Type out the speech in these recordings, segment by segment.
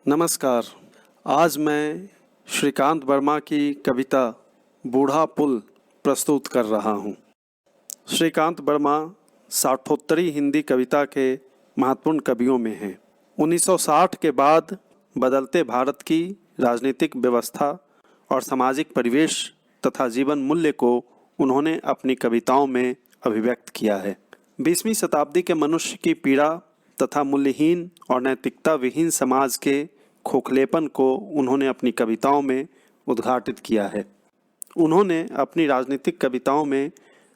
नमस्कार। आज मैं श्रीकांत वर्मा की कविता बूढ़ा पुल प्रस्तुत कर रहा हूँ। श्रीकांत वर्मा साठोत्तरी हिंदी कविता के महत्वपूर्ण कवियों में हैं। 1960 के बाद बदलते भारत की राजनीतिक व्यवस्था और सामाजिक परिवेश तथा जीवन मूल्य को उन्होंने अपनी कविताओं में अभिव्यक्त किया है। 20वीं शताब्दी के मनुष्य की पीड़ा तथा मूल्यहीन और नैतिकता विहीन समाज के खोखलेपन को उन्होंने अपनी कविताओं में उद्घाटित किया है। उन्होंने अपनी राजनीतिक कविताओं में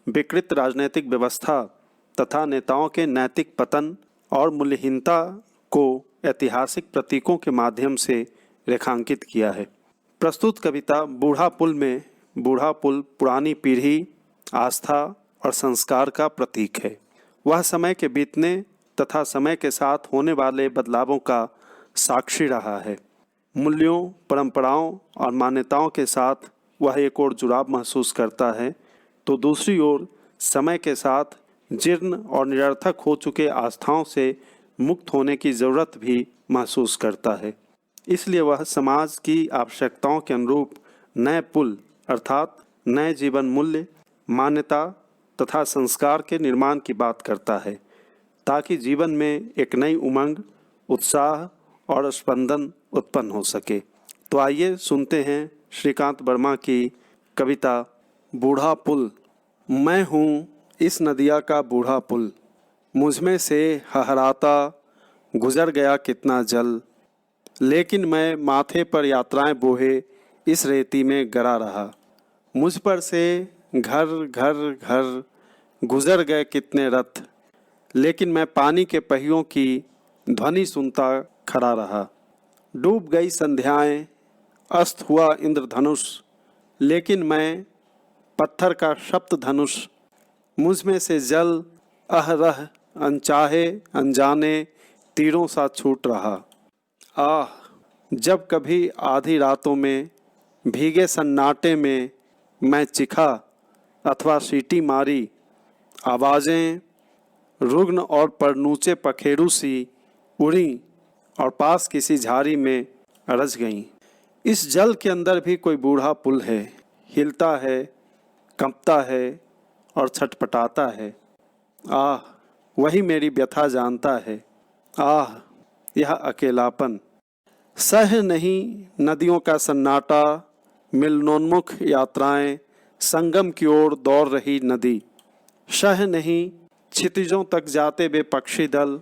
विकृत राजनीतिक व्यवस्था तथा नेताओं के नैतिक पतन और मूल्यहीनता को ऐतिहासिक प्रतीकों के माध्यम से रेखांकित किया है। प्रस्तुत कविता बूढ़ा पुल में बूढ़ा पुल पुरानी पीढ़ी, आस्था और संस्कार का प्रतीक है। वह समय के बीतने तथा समय के साथ होने वाले बदलावों का साक्षी रहा है। मूल्यों, परंपराओं और मान्यताओं के साथ वह एक ओर जुड़ाव महसूस करता है तो दूसरी ओर समय के साथ जीर्ण और निरर्थक हो चुके आस्थाओं से मुक्त होने की ज़रूरत भी महसूस करता है। इसलिए वह समाज की आवश्यकताओं के अनुरूप नए पुल अर्थात नए जीवन मूल्य, मान्यता तथा संस्कार के निर्माण की बात करता है ताकि जीवन में एक नई उमंग, उत्साह और स्पंदन उत्पन्न हो सके। तो आइए सुनते हैं श्रीकांत वर्मा की कविता बूढ़ा पुल। मैं हूँ इस नदिया का बूढ़ा पुल, मुझमें से हहराता गुजर गया कितना जल, लेकिन मैं माथे पर यात्राएं बोहे इस रेती में गड़ा रहा। मुझ पर से घर घर घर गुजर गए कितने रथ, लेकिन मैं पानी के पहियों की ध्वनि सुनता खड़ा रहा। डूब गई संध्याएं, अस्त हुआ इंद्रधनुष, लेकिन मैं पत्थर का शब्द धनुष। मुझ में से जल अहरह अनचाहे अनजाने तीरों सा छूट रहा। आह, जब कभी आधी रातों में भीगे सन्नाटे में मैं चिखा अथवा सीटी मारी, आवाज़ें रुग्ण और परनूचे पखेरु सी उड़ी और पास किसी झाड़ी में अरज गईं। इस जल के अंदर भी कोई बूढ़ा पुल है, हिलता है, कंपता है और छटपटाता है। आह, वही मेरी व्यथा जानता है। आह, यह अकेलापन। सह नहीं नदियों का सन्नाटा, मिलनोन्मुख यात्राएं, संगम की ओर दौड़ रही नदी। सह नहीं क्षितिजों तक जाते वे पक्षी दल,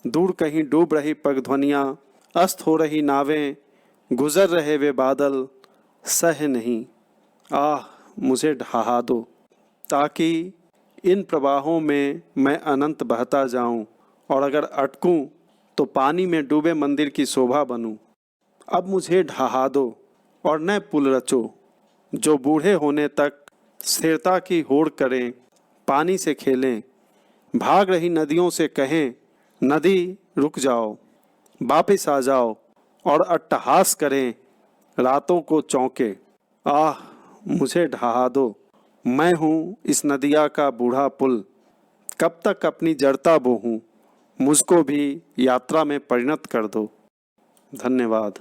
दूर कहीं डूब रही पगध्वनियाँ, अस्त हो रही नावें, गुजर रहे वे बादल। सह नहीं, आह मुझे ढहा दो ताकि इन प्रवाहों में मैं अनंत बहता जाऊं और अगर अटकूं तो पानी में डूबे मंदिर की शोभा बनूं। अब मुझे ढहा दो और नए पुल रचो जो बूढ़े होने तक स्थिरता की होड़ करें, पानी से खेलें, भाग रही नदियों से कहें नदी रुक जाओ, वापिस आ जाओ और अट्टहास करें रातों को चौंके। आह, मुझे ढहा दो, मैं हूँ इस नदिया का बूढ़ा पुल, कब तक अपनी जड़ता बोहूँ, मुझको भी यात्रा में परिणत कर दो। धन्यवाद।